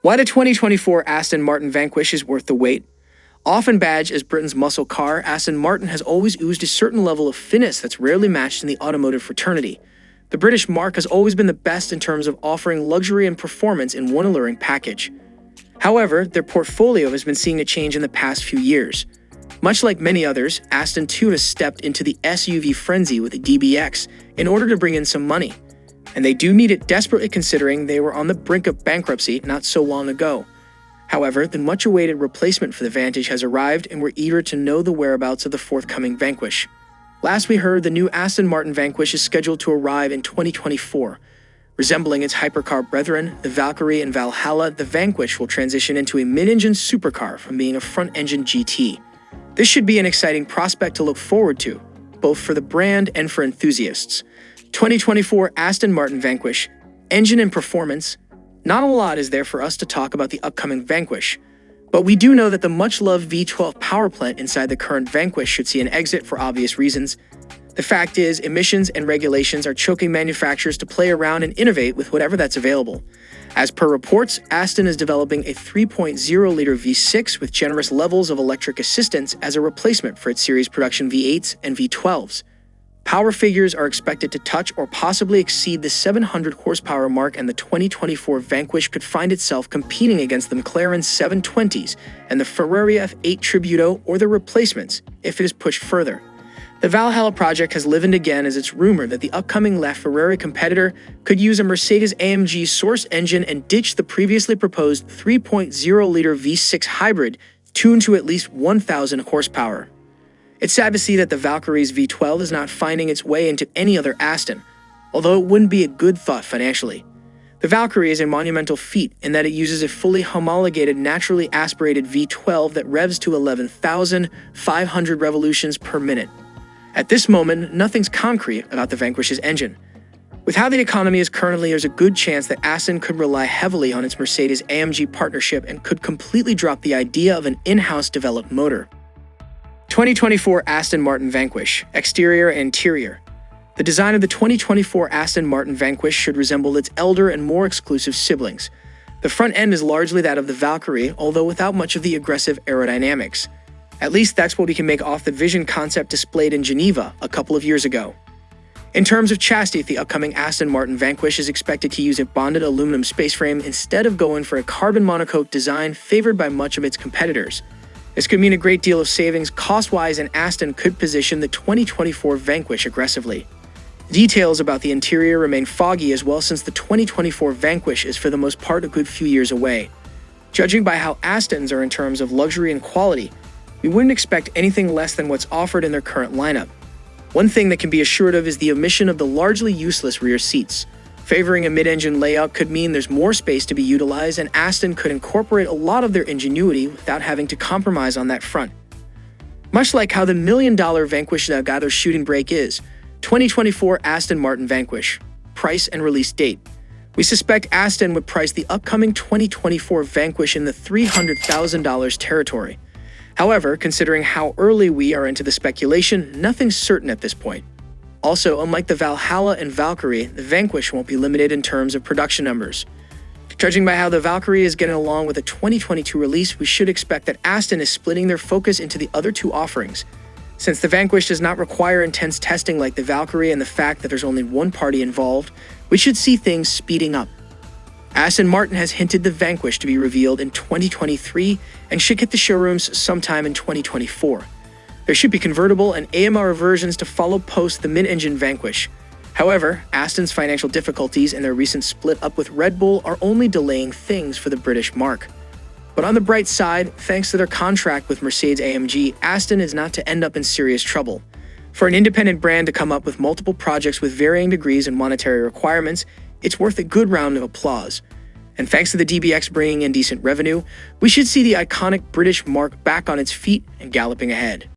Why the 2024 Aston Martin Vanquish is worth the wait. Often badged as Britain's muscle car, Aston Martin has always oozed a certain level of finesse that's rarely matched in the automotive fraternity. The British marque has always been the best in terms of offering luxury and performance in one alluring package. However, their portfolio has been seeing a change in the past few years. Much like many others, Aston too has stepped into the SUV frenzy with the DBX in order to bring in some money. And they do need it desperately considering they were on the brink of bankruptcy not so long ago. However, the much-awaited replacement for the Vantage has arrived, and we're eager to know the whereabouts of the forthcoming Vanquish. Last we heard, the new Aston Martin Vanquish is scheduled to arrive in 2024. Resembling its hypercar brethren, the Valkyrie and Valhalla, the Vanquish will transition into a mid-engine supercar from being a front-engine GT. This should be an exciting prospect to look forward to, both for the brand and for enthusiasts. 2024 Aston Martin Vanquish. Engine and performance. Not a lot is there for us to talk about the upcoming Vanquish, but we do know that the much-loved V12 power plant inside the current Vanquish should see an exit for obvious reasons. The fact is, emissions and regulations are choking manufacturers to play around and innovate with whatever that's available. As per reports, Aston is developing a 3.0-liter V6 with generous levels of electric assistance as a replacement for its series production V8s and V12s. Power figures are expected to touch or possibly exceed the 700 horsepower mark, and the 2024 Vanquish could find itself competing against the McLaren 720s and the Ferrari F8 Tributo or their replacements if it is pushed further. The Valhalla project has livened again as it's rumored that the upcoming LaFerrari competitor could use a Mercedes-AMG source engine and ditch the previously proposed 3.0-liter V6 hybrid tuned to at least 1,000 horsepower. It's sad to see that the Valkyrie's V12 is not finding its way into any other Aston, although it wouldn't be a good thought financially. The Valkyrie is a monumental feat in that it uses a fully homologated, naturally aspirated V12 that revs to 11,500 revolutions per minute. At this moment, nothing's concrete about the Vanquish's engine. With how the economy is currently, there's a good chance that Aston could rely heavily on its Mercedes-AMG partnership and could completely drop the idea of an in-house developed motor. 2024 Aston Martin Vanquish. Exterior and interior. The design of the 2024 Aston Martin Vanquish should resemble its elder and more exclusive siblings. The front end is largely that of the Valkyrie, although without much of the aggressive aerodynamics. At least that's what we can make off the Vision concept displayed in Geneva a couple of years ago. In terms of chassis, the upcoming Aston Martin Vanquish is expected to use a bonded aluminum space frame instead of going for a carbon monocoque design favored by much of its competitors. This could mean a great deal of savings cost-wise, and Aston could position the 2024 Vanquish aggressively. Details about the interior remain foggy as well, since the 2024 Vanquish is for the most part a good few years away. Judging by how Astons are in terms of luxury and quality, we wouldn't expect anything less than what's offered in their current lineup. One thing that can be assured of is the omission of the largely useless rear seats. Favoring a mid-engine layout could mean there's more space to be utilized, and Aston could incorporate a lot of their ingenuity without having to compromise on that front. Much like how the $1 million Vanquish Delgado's shooting brake is, 2024 Aston Martin Vanquish. Price and release date. We suspect Aston would price the upcoming 2024 Vanquish in the $300,000 territory. However, considering how early we are into the speculation, nothing's certain at this point. Also, unlike the Valhalla and Valkyrie, the Vanquish won't be limited in terms of production numbers. Judging by how the Valkyrie is getting along with the 2022 release, we should expect that Aston is splitting their focus into the other two offerings. Since the Vanquish does not require intense testing like the Valkyrie, and the fact that there's only one party involved, we should see things speeding up. Aston Martin has hinted the Vanquish to be revealed in 2023 and should hit the showrooms sometime in 2024. There should be convertible and AMR versions to follow post the mid-engine Vanquish. However, Aston's financial difficulties and their recent split up with Red Bull are only delaying things for the British marque. But on the bright side, thanks to their contract with Mercedes-AMG, Aston is not to end up in serious trouble. For an independent brand to come up with multiple projects with varying degrees and monetary requirements, it's worth a good round of applause. And thanks to the DBX bringing in decent revenue, we should see the iconic British marque back on its feet and galloping ahead.